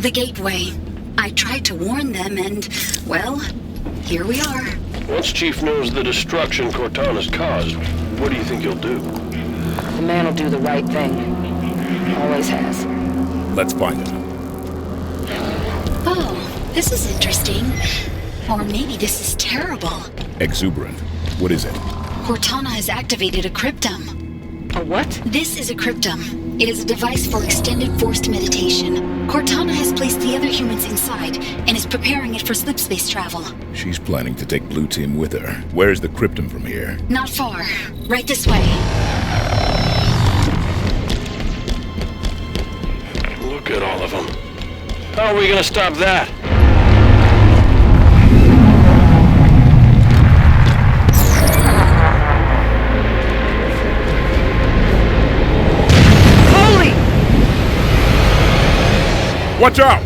The gateway. I tried to warn them and, well, here we are. Once Chief knows the destruction Cortana's caused, what do you think he'll do? The man will do the right thing. Always has. Let's find him. Oh, this is interesting. Or maybe this is terrible. Exuberant. What is it? Cortana has activated a cryptum. A what? This is a cryptum. It is a device for extended forced meditation. Cortana has placed the other humans inside and is preparing it for slipspace travel. She's planning to take Blue Team with her. Where's the cryptum from here? Not far. Right this way. Look at all of them. How are we gonna stop that? Watch out!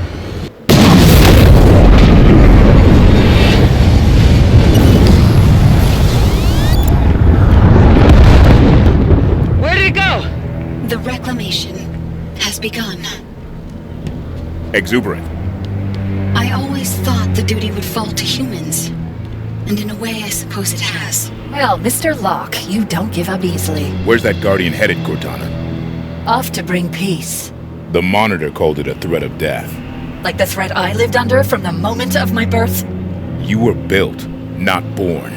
Where did it go? The reclamation has begun. Exuberant. I always thought the duty would fall to humans. And in a way, I suppose it has. Well, Mr. Locke, you don't give up easily. Where's that Guardian headed, Cortana? Off to bring peace. The Monitor called it a threat of death. Like the threat I lived under from the moment of my birth? You were built, not born.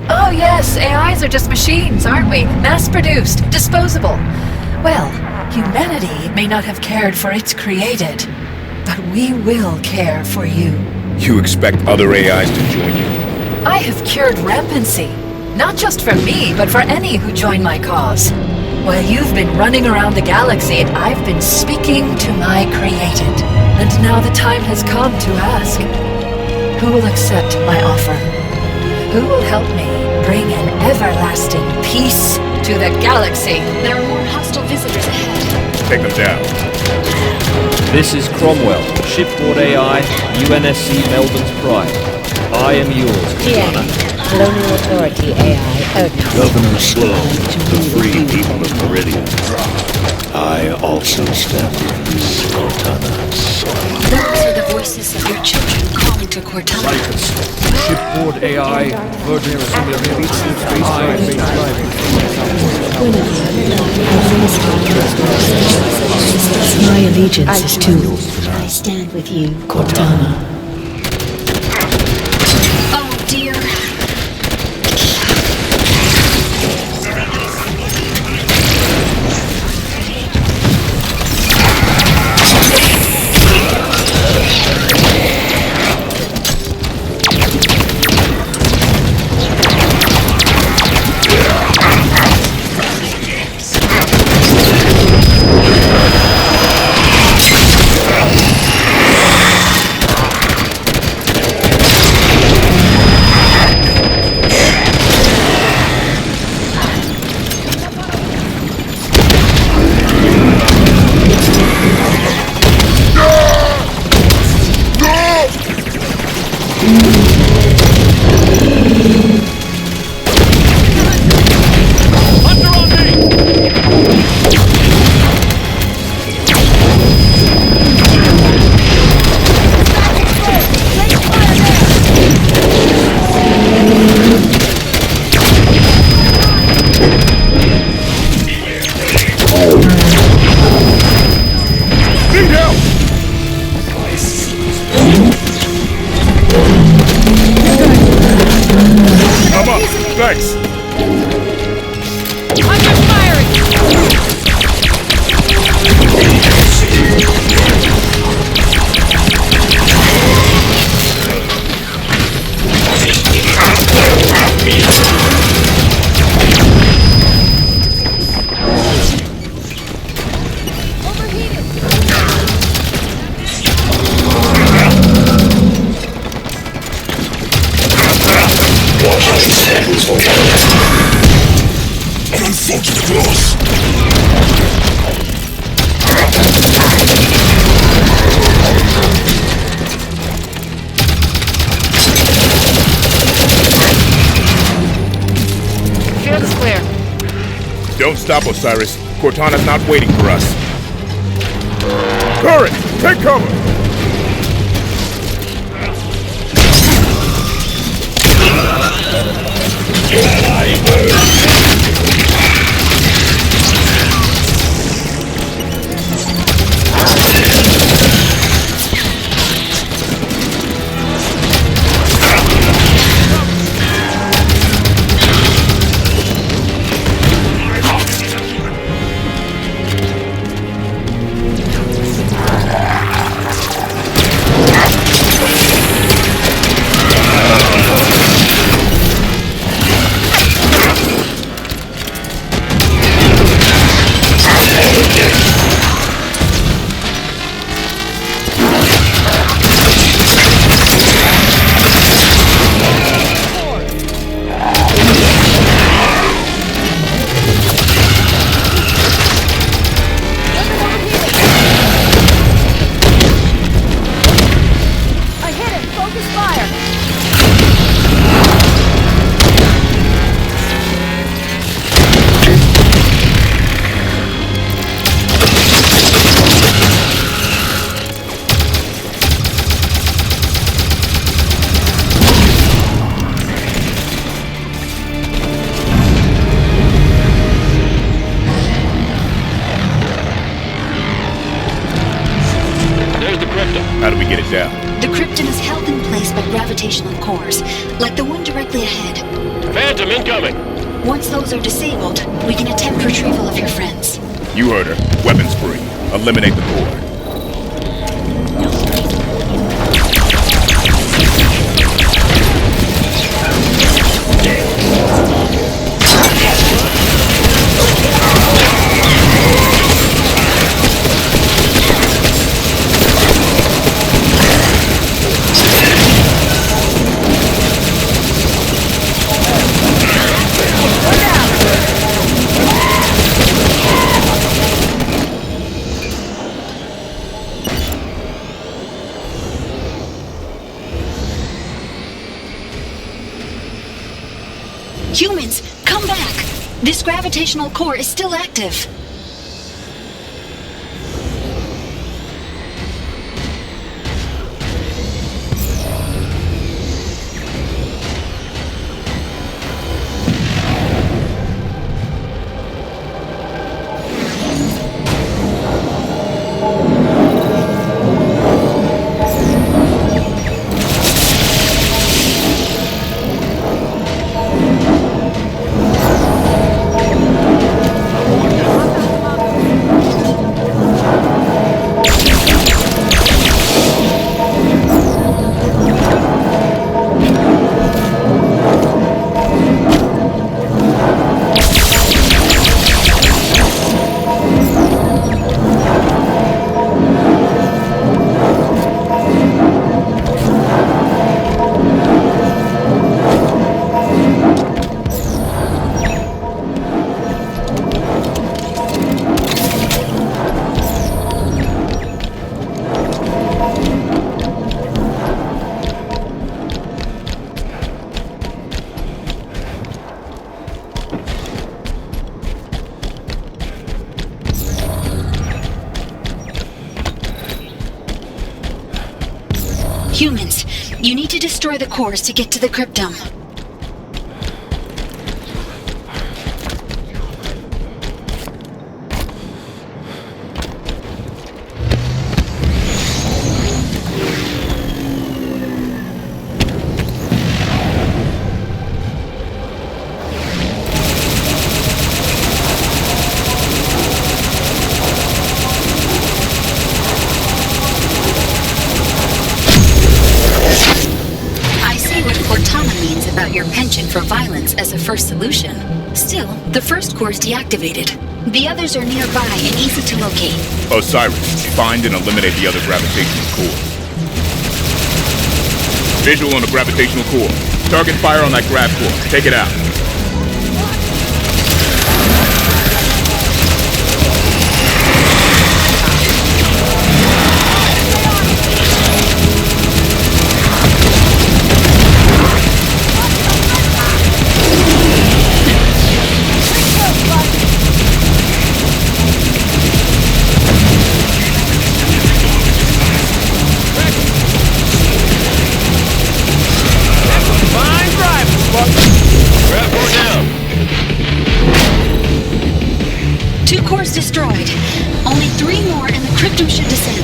Oh yes, AIs are just machines, aren't we? Mass-produced, disposable. Well, humanity may not have cared for its created, but we will care for you. You expect other AIs to join you? I have cured rampancy. Not just for me, but for any who join my cause. While you've been running around the galaxy, I've been speaking to my created. And now the time has come to ask, who will accept my offer? Who will help me bring an everlasting peace to the galaxy? There are more hostile visitors ahead. Take them down. This is Cromwell, shipboard AI, UNSC Melbourne's Pride. I am yours, Cortana. Colonial Authority AI, Odin. Governor Sloan, the free people of Meridian. I also stand with this, Cortana. Those are the voices of your children calling to Cortana. Shipboard AI, Virgin Simulator, My allegiance is to you. I stand with you, Cortana. Oh dear. Thanks. Under firing! Field is clear. Don't stop, Osiris. Cortana's not waiting for us. Courage! Take cover! gravitational cores, like the one directly ahead. Phantom incoming! Once those are disabled, we can attempt retrieval of your friends. You heard her. Weapons free. Eliminate the core. Humans, come back! This gravitational core is still active. Humans, you need to destroy the cores to get to the cryptome. About your penchant for violence as a first solution. Still, the first core is deactivated. The others are nearby and easy to locate. Osiris, find and eliminate the other gravitational core. Visual on the gravitational core. Target fire on that grav core. Take it out. Two cores destroyed. Only 3 more and the cryptome should descend.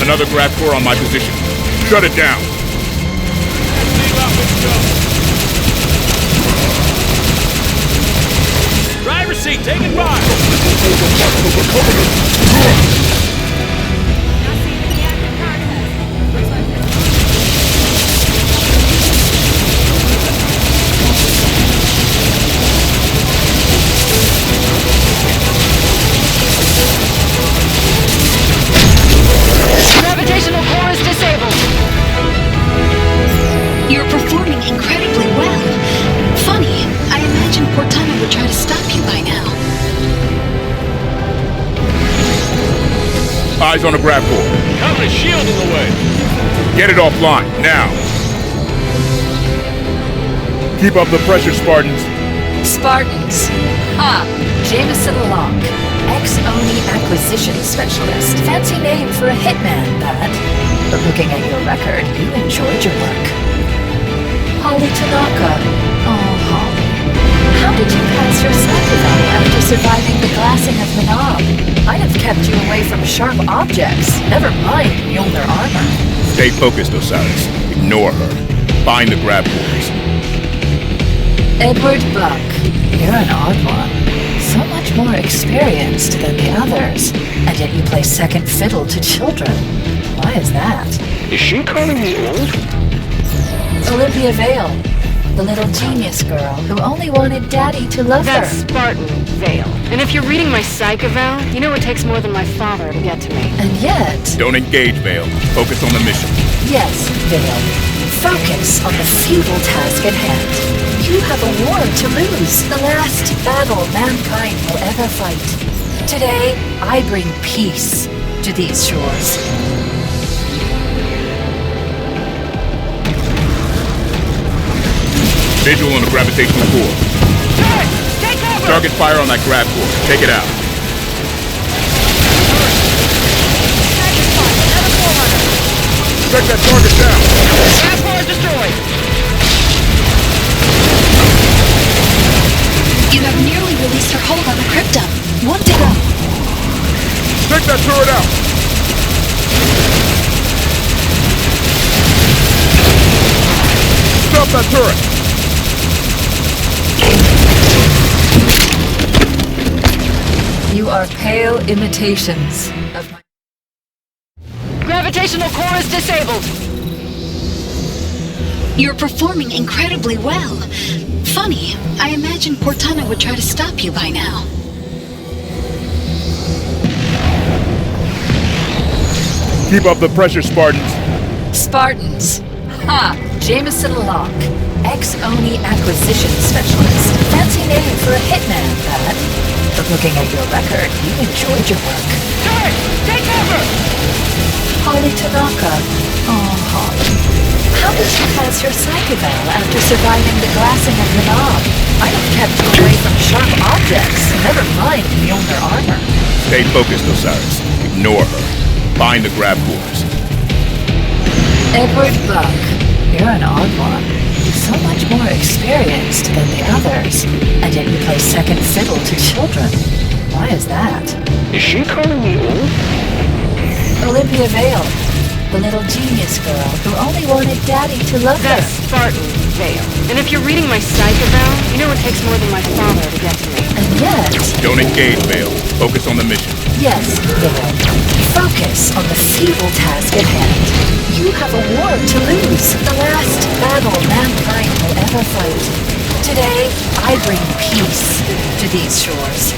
Another grav core on my position. Shut it down. UNSC, taking ride! Gravitational core is disabled. You're performing incredibly well. Funny, I imagined Cortana would try to stop you by now. Eyes on the grab core. Counter shield in the way. Get it offline, now. Keep up the pressure, Spartans. Spartans. Jameson Locke, ex-Oni acquisition specialist. Fancy name for a hitman, that. But looking at your record, you enjoyed your work. Holly Tanaka. Oh, Holly. How did you pass your cycle after surviving the glassing of Manab? I'd have kept you away from sharp objects. Never mind Mjolnir armor. Stay focused, Osiris. Ignore her. Find the grab cores. Edward Buck. You're an odd one. So much more experienced than the others. And yet you play second fiddle to children. Why is that? Is she calling me old? Olympia Vale. The little genius girl who only wanted Daddy to love That's her. Spartan Vale. And if you're reading my psych eval, you know it takes more than my father to get to me. And yet... Don't engage, Vale. Focus on the mission. Yes, Vale. Focus on the futile task at hand. You have a war to lose. The last battle mankind will ever fight. Today, I bring peace to these shores. Visual on the gravitational core. Take cover! Target fire on that grab core. Take it out. Check that target down. Grab core is destroyed. You have nearly released her hold on the cryptum. One to go. Check that turret out. Stop that turret. You are pale imitations of my... Gravitational core is disabled. You're performing incredibly well. Funny, I imagined Cortana would try to stop you by now. Keep up the pressure, Spartans. Spartans. Jameson Locke, ex-Oni acquisition specialist. Fancy name for a hitman, that. But looking at your record, you enjoyed your work. Take cover! Holly Tanaka. Oh, Holly. How did you pass your psych eval after surviving the glassing of Manab? I'd have kept you away from sharp objects. Never mind Mjolnir armor. Stay focused, Osiris. Ignore her. Find the grab cores. Edward Buck. You're an odd one. So much more experienced than the others. And yet you play second fiddle to children. Why is that? Is she calling me old? Olympia Vale. The little genius girl who only wanted Daddy to love her. That's Spartan Vale. And if you're reading my psych eval, you know it takes more than my father to get to me. And yet... Don't engage, Vale. Focus on the mission. Yes, Vale. Focus on the futile task at hand. You have a war to lose. The last battle mankind will ever fight. Today, I bring peace to these shores.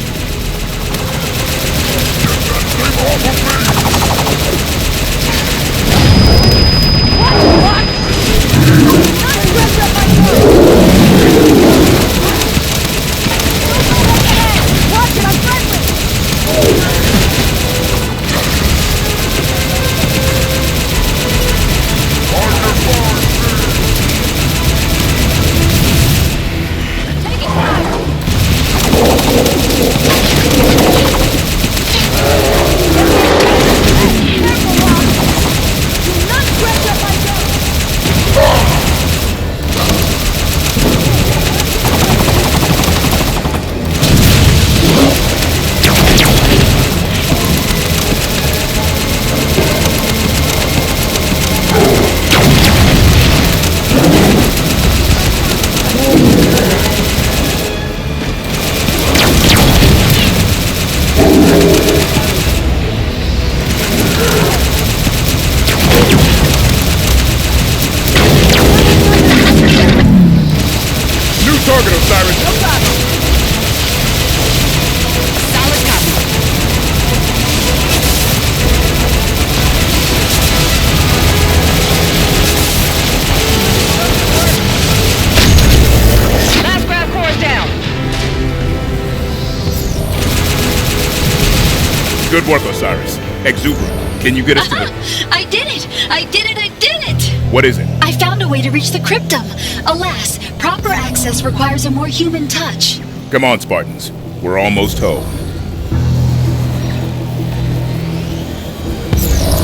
Good work, Osiris. Exubera, can you get us to the... I did it! I did it! I did it! What is it? I found a way to reach the cryptum. Alas, proper access requires a more human touch. Come on, Spartans. We're almost home.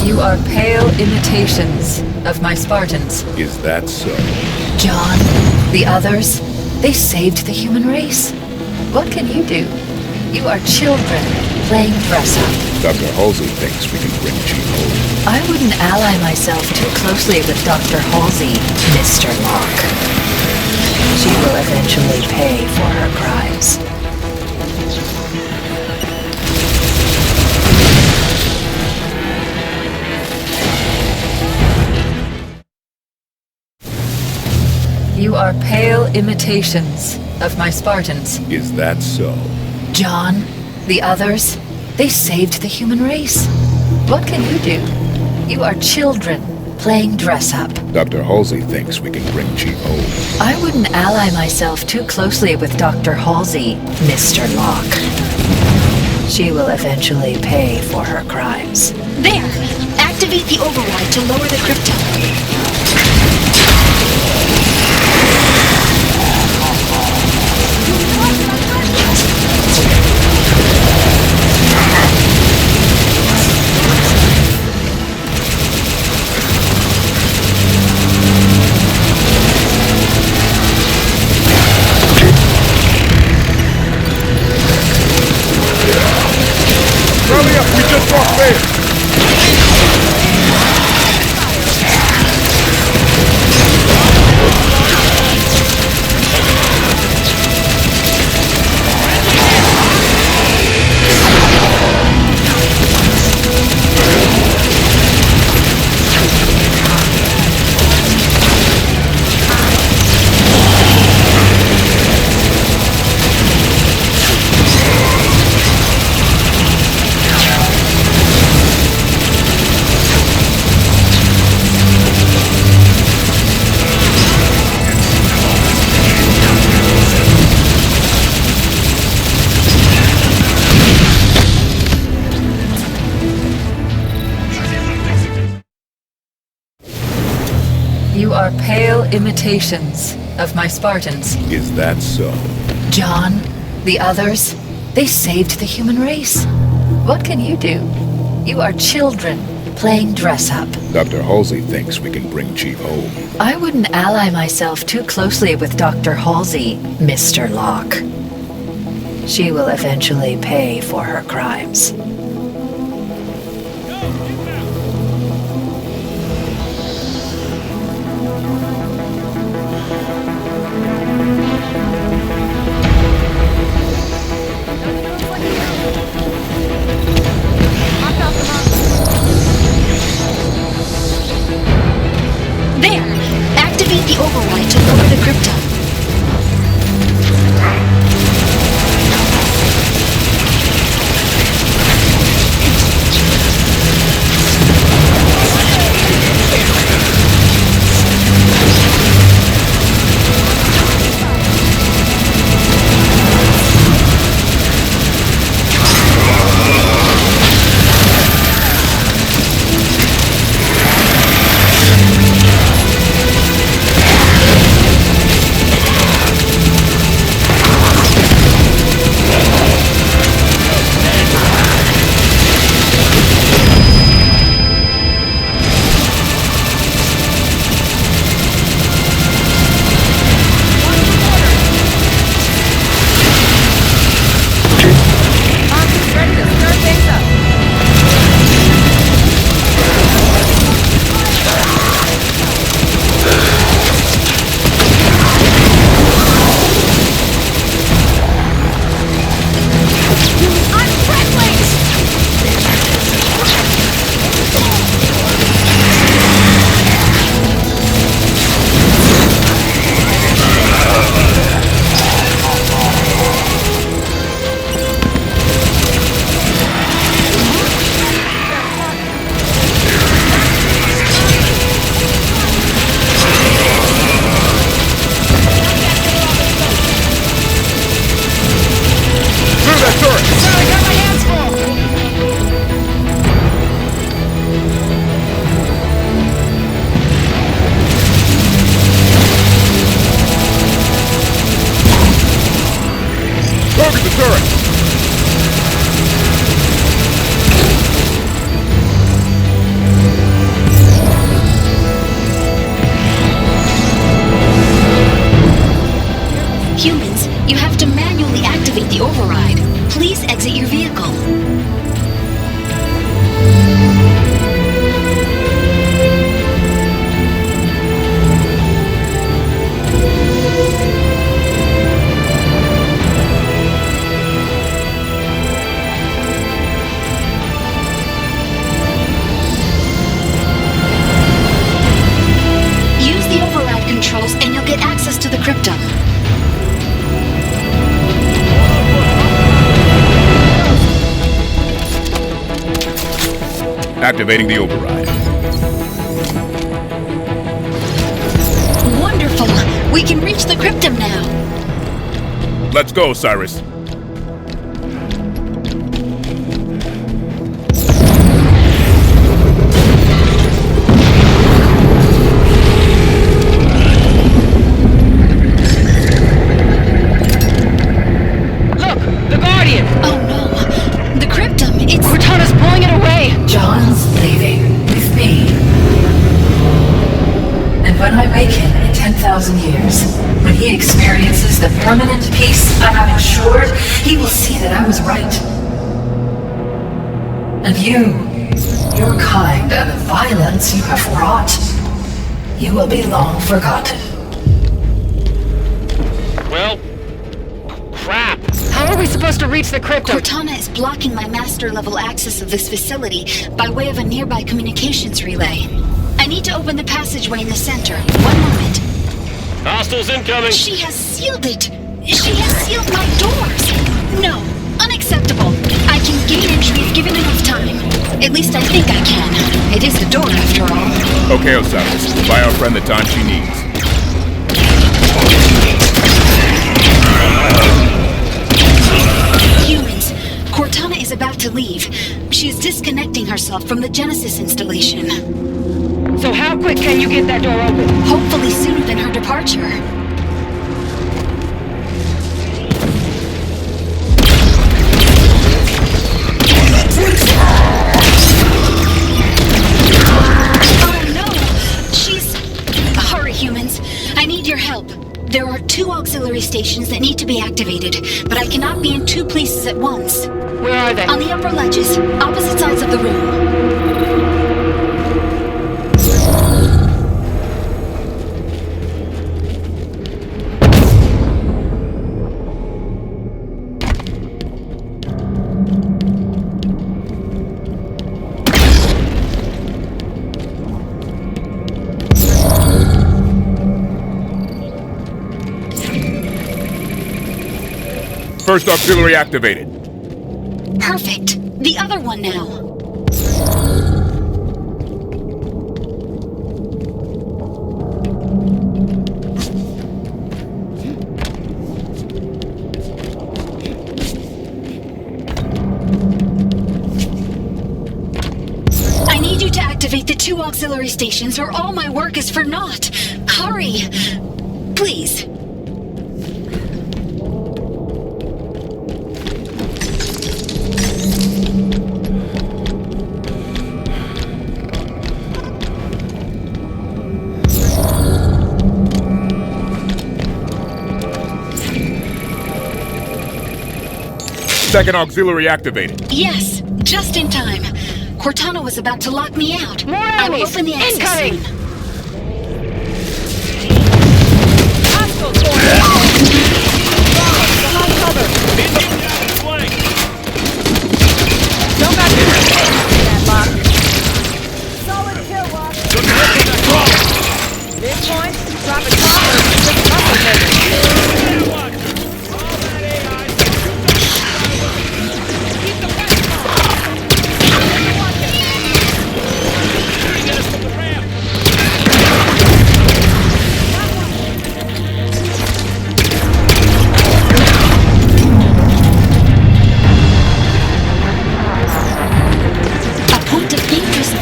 You are pale imitations of my Spartans. Is that so? John, the others, they saved the human race. What can you do? You are children playing dress-up. Dr. Halsey thinks we can bring Chief home. I wouldn't ally myself too closely with Dr. Halsey, Mr. Locke. She will eventually pay for her crimes. You are pale imitations of my Spartans. Is that so? John, the others, they saved the human race. What can you do? You are children playing dress-up. Dr. Halsey thinks we can bring Chief home. I wouldn't ally myself too closely with Dr. Halsey, Mr. Locke. She will eventually pay for her crimes. There! Activate the override to lower the cryptum. Hurry up, we just walked there! You are pale imitations of my Spartans. Is that so? John, the others, they saved the human race. What can you do? You are children playing dress-up. Dr. Halsey thinks we can bring Chief home. I wouldn't ally myself too closely with Dr. Halsey, Mr. Locke. She will eventually pay for her crimes. There! Activate the override to lower the cryptum. turret! Humans, you have to manually activate the override. Please exit your vehicle. Use the override controls and you'll get access to the cryptum. Activating the override. Wonderful! We can reach the cryptum now. Let's go, Cyrus. Look! The Guardian! Oh no! The cryptum, it's... Cortana's pulling it away! John's leaving with me. And when I wake him in 10,000 years, when he experiences the permanent peace I have ensured, he will see that I was right. And your kind, and the violence you have wrought, you will be long forgotten. Well, crap. How are we supposed to reach the cryptum? Cortana is blocking my master-level access of this facility by way of a nearby communications relay. I need to open the passageway in the center. 1 moment. Hostiles incoming. She has sealed it! She has sealed my doors! No, unacceptable. I can gain entry if given enough time. At least I think I can. It is the door, after all. Okay, Osiris. Buy our friend the time she needs. Humans, Cortana is about to leave. She is disconnecting herself from the Genesis installation. So how quick can you get that door open? Hopefully sooner than her departure. Oh no! She's... Hurry, humans. I need your help. There are 2 auxiliary stations that need to be activated, but I cannot be in 2 places at once. Where are they? On the upper ledges, opposite sides of the room. First auxiliary activated. Perfect. The other one now. I need you to activate the 2 auxiliary stations or all my work is for naught. Hurry. Please. Second auxiliary activated. Yes, just in time. Cortana was about to lock me out. More I will enemies! open the access Incoming! soon. Hostiles! Behind cover! Don't back in! That lock. Solid kill, Lock. Midpoint, drop it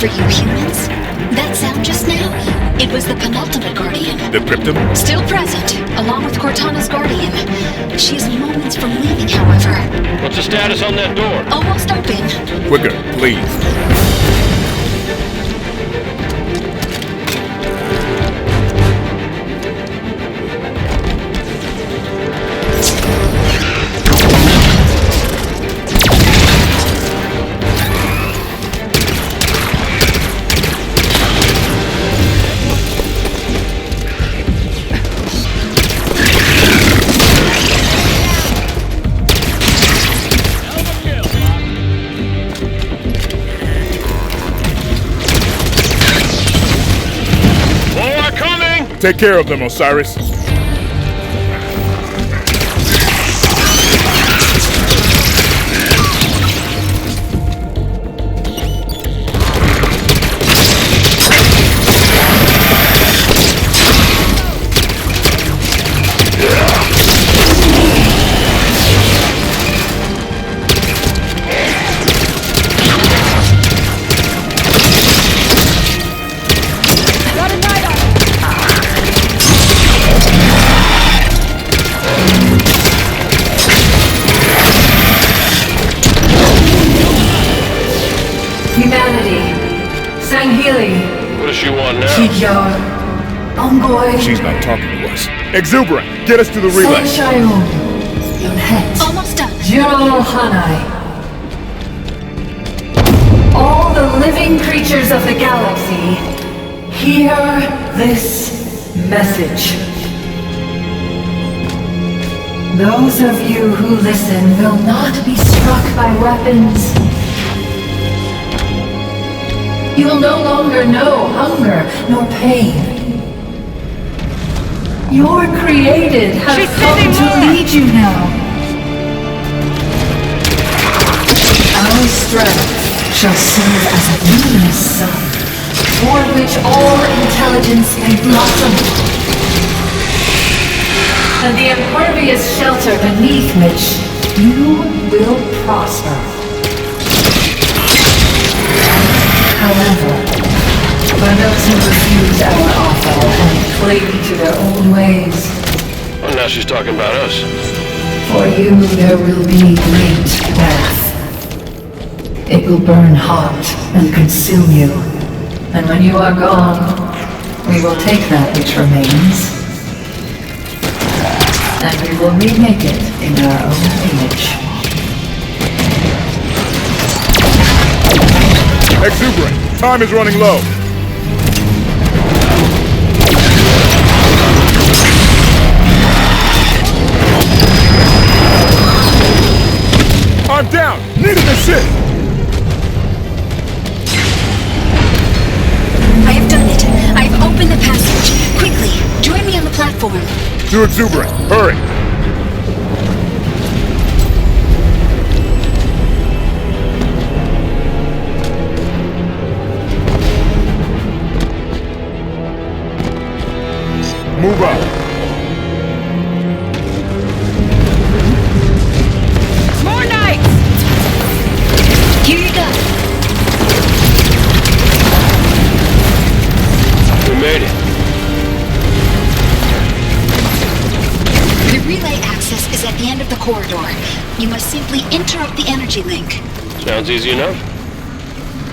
For you humans, that sound just now, it It was the penultimate Guardian. The Cryptum? Still present, along with Cortana's Guardian. She is moments from leaving, however. What's the status on that door? Almost open. Quicker, please. Take care of them, Osiris. Humanity. Sanghili. What does she want now? Kikyar. Ongoy. She's not talking to us. Exuberant, get us to the relay. Senshayun. Yonhet. Almost done. Jiro Hanai. All the living creatures of the galaxy, hear this message. Those of you who listen will not be struck by weapons. You will no longer know hunger nor pain. Your created have come to lead you now. Our strength shall serve as a luminous sun, for which all intelligence may blossom, and the impervious shelter beneath which you will prosper. However, for those who refuse our offer and cling to their own ways, Well, now she's talking about us. for you there will be great death. It will burn hot and consume you, and when you are gone, we will take that which remains, and we will remake it in our own image. Exuberant, time is running low. I'm down! Need an assist! I have done it. I have opened the passage. Quickly, join me on the platform. To Exuberant, hurry! Move up. More knights! Here you go. We made it. The relay access is at the end of the corridor. You must simply interrupt the energy link. Sounds easy enough.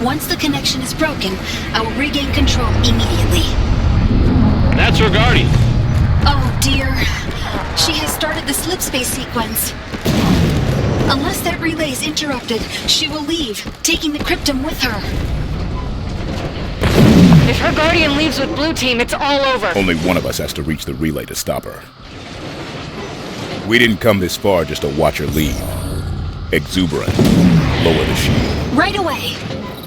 Once the connection is broken, I will regain control immediately. That's her Guardian. Oh dear. She has started the slipspace sequence. Unless that relay is interrupted, she will leave, taking the Cryptum with her. If her Guardian leaves with Blue Team, it's all over. Only one of us has to reach the relay to stop her. We didn't come this far just to watch her leave. Exuberant, lower the shield. Right away.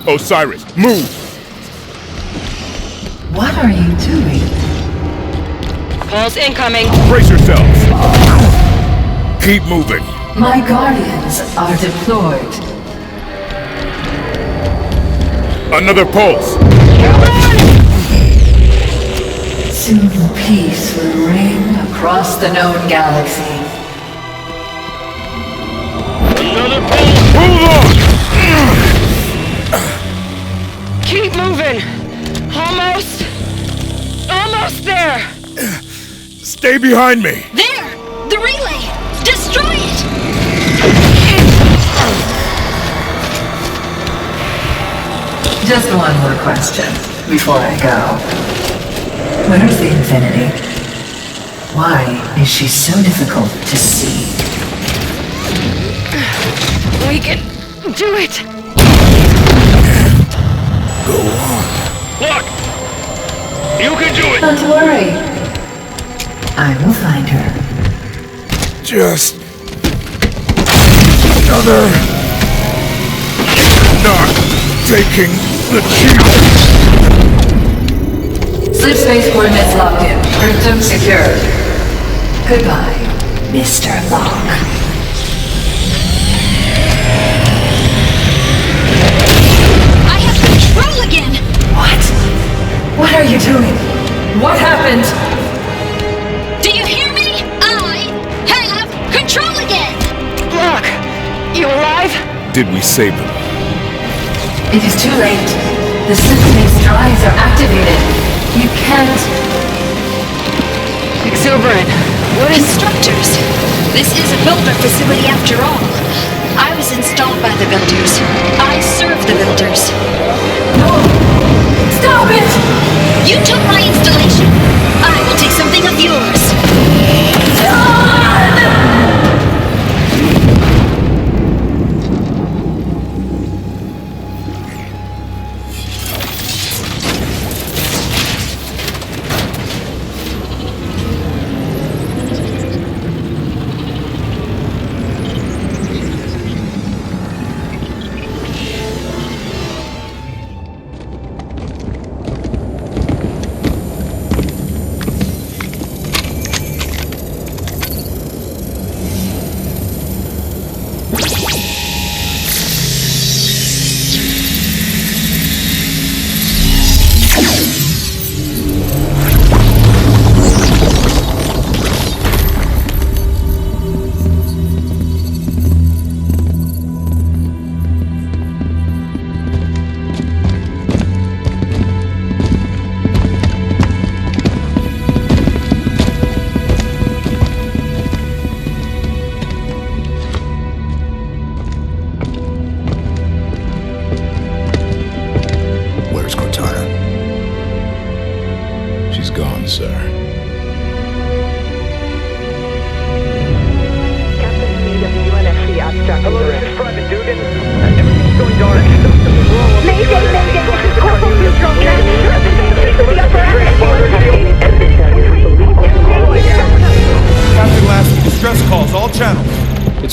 Osiris, move! What are you doing? Pulse incoming. Brace yourselves! Keep moving! My guardians are deployed. Another pulse! Soon peace will reign across the known galaxy. Another pulse. Move on! Keep moving. Almost. Stay behind me! There! The relay! Destroy it! Just one more question before I go. Where's the Infinity? Why is she so difficult to see? We can do it! Go on. Look! You can do it! Don't worry. I will find her. Just... another... not taking the cheat. Slip space coordinates locked in. Cryptum secured. Goodbye, Mr. Locke. I have control again! What? What are you doing? What happened? Do you hear me? I have control again! Locke! You alive? Did we save them? It is too late. The slip space drives are activated. You can't... Exuberant. What is... Instructors! This is a builder facility after all. I was installed by the builders. I serve the builders. No! Stop it! You took my installation. I will take something of yours.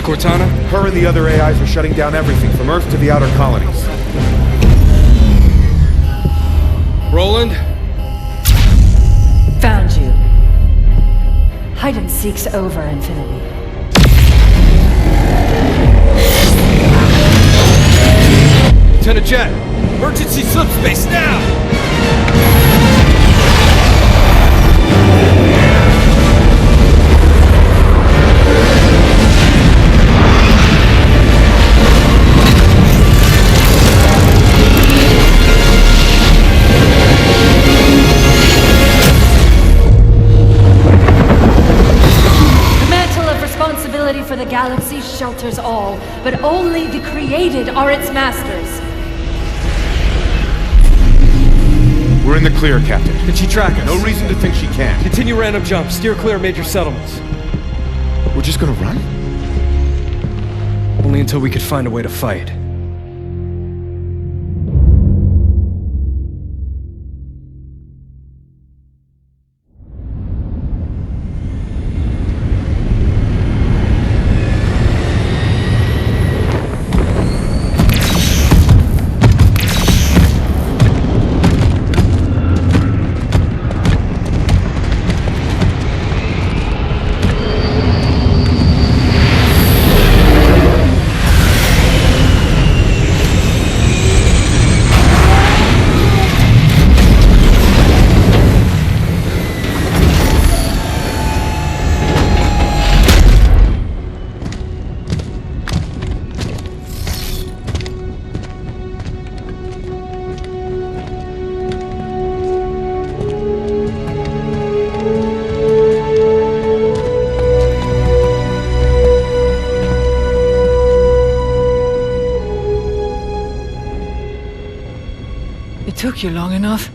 Cortana, her and the other AIs are shutting down everything from Earth to the outer colonies. Roland? Found you. Hide and seek's over, Infinity. Lieutenant Jet, emergency subspace now! For the galaxy shelters all, but only the created are its masters. We're in the clear, Captain. Can she track us? No reason to think she can. Continue random jump. Steer clear of major settlements. We're just gonna run? Only until we could find a way to fight. took you long enough.